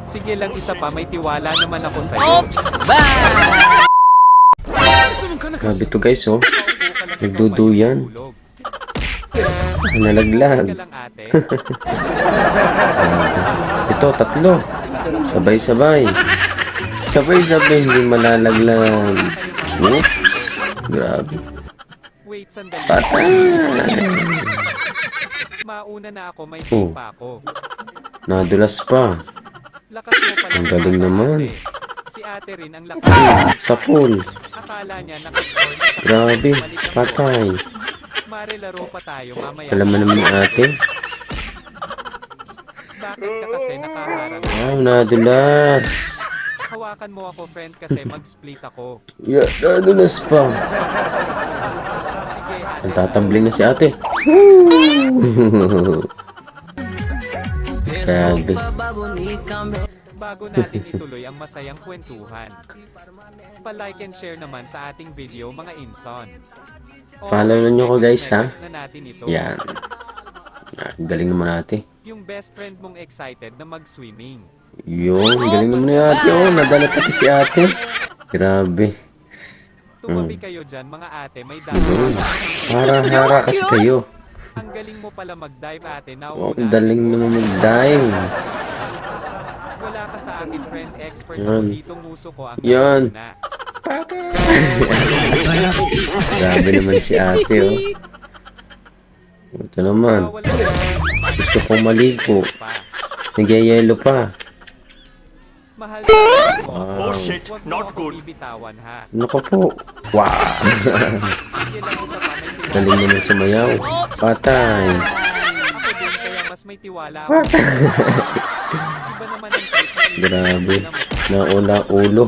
Sige lang, isa pa, may tiwala naman ako sa'yo. Oops! Bye! Grabe to guys, oh. Paupo ka lang, ikaw Nagduduyan. matulog. Nalaglag. Ka lang, ate. Ito, tatlo. Sabay-sabay. Sabay-sabay, hindi malalaglag. Oops. Grabe. Wait, sandali. Patay. Mauna na ako, may Oh. tape pa ako. Nadulas pa. Lakas mo pala. Ang galing umaga, naman. ate. Si ate rin ang lakas. Sa pool. Akala niya nakascore na sa Grabe. balik ang Patay. board. Mare, laro pa tayo mamaya. Alam mo naman ate. Bakit ka kasi nakaharang? Wow, nadulas. Hawakan mo ako, friend, kasi mag-split ako. Yeah, nadulas pa. Sige, ate. Nagtatambling na si ate. Grabe. Bago natin ituloy ang masayang kwentuhan, pa-like and share naman sa ating video, mga inson. Follow nyo ko, guys, ha? Na natin ito. Yan. Galing naman ate. Yung best friend mong excited na mag-swimming. Yun, galing naman ni ate. Oh, nadala pati si ate. Grabe. Tumabi kayo dyan, mga ate, may Yun. dami. Hara-hara kasi kayo. Ang galing mo pala mag-dive, ate. Oh, Nauna. daling naman mag-dive. Wala ka sa akin, friend. Expert Yan. ako dito. Nguso ko ang Yan. nauna. Grabe naman si ate, oh. Ito naman. Bawal ka. Gusto kong maligo. Pa. Nagyayelo pa. Mahal ka mo. Wow. Huwag mo ako bibitawan, ha? Naku po. Wow. Sige lang, isa pa, may tiwala. Galing naman sumayaw. Patay. Ako din, kaya mas may tiwala ako. Iba naman ang trip na Grabe. na mo. Naula ulo.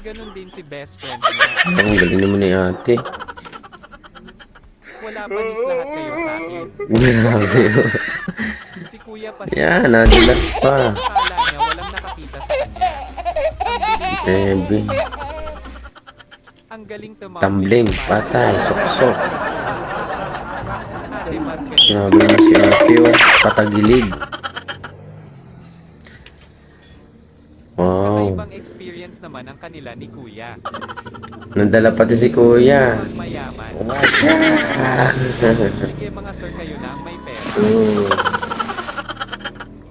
Ganon din si best friend niya. Ang galing naman ni ate. Wala pa nis lahat kayo sa akin. Grabe. Si kuya pa Yan, nadulas pa. Akala niya walang nakakita sa kanya. Grabe. Ang galing Tumbling. Patay. Sok-sok. Ate Margaret. Grabe naman si ate, oh. Patagilid. Wow. Kakaibang experience naman ang kanila ni kuya. Nadala pati si kuya. Ang mayaman. Sige mga sir, kayo na ang may pera.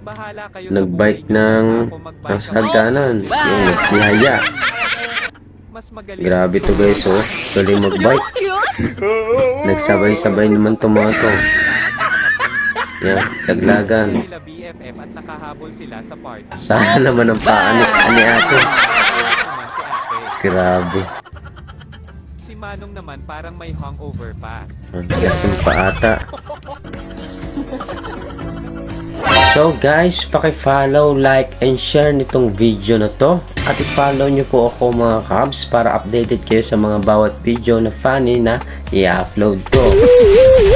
Bahala kayo sa Nag-bite buhay niyo, ng basta ako mag-bite ang ako. sagdanan. Yung nagbihaya. Mas magaling Grabe sa to guys, oh. Galing mag-bite. Nagsabay-sabay naman tumato. Yan, daglagan. sila BFF at nakahabol sila sa party. Sana naman ang paa ni ate. Naman si ate. Grabe. Si Manong naman parang may hangover pa. Ang lasing pa ata. So guys, paki-follow, like, and share nitong video na to. At i-follow nyo po ako mga kabs para updated kayo sa mga bawat video na funny na i-upload ko.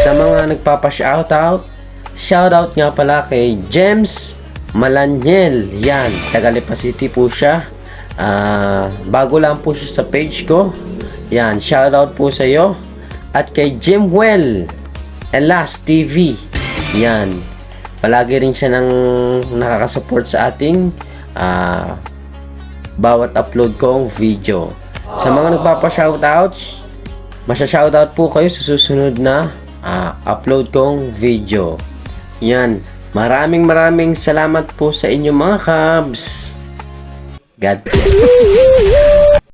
Sa mga nagpapa-shoutout, shoutout nga pala kay James Malanyel. Yan, taga Lipa City po siya. Bago lang po siya sa page ko. Yan, shoutout po sa iyo. At kay Jimwell Elas TV. Yan, palagi rin siya nang nakakasupport sa ating bawat upload kong video. Sa mga nagpapa-shoutout, masya-shoutout po kayo sa susunod na upload kong video. Yan, maraming salamat po sa inyo mga kabs. God bless.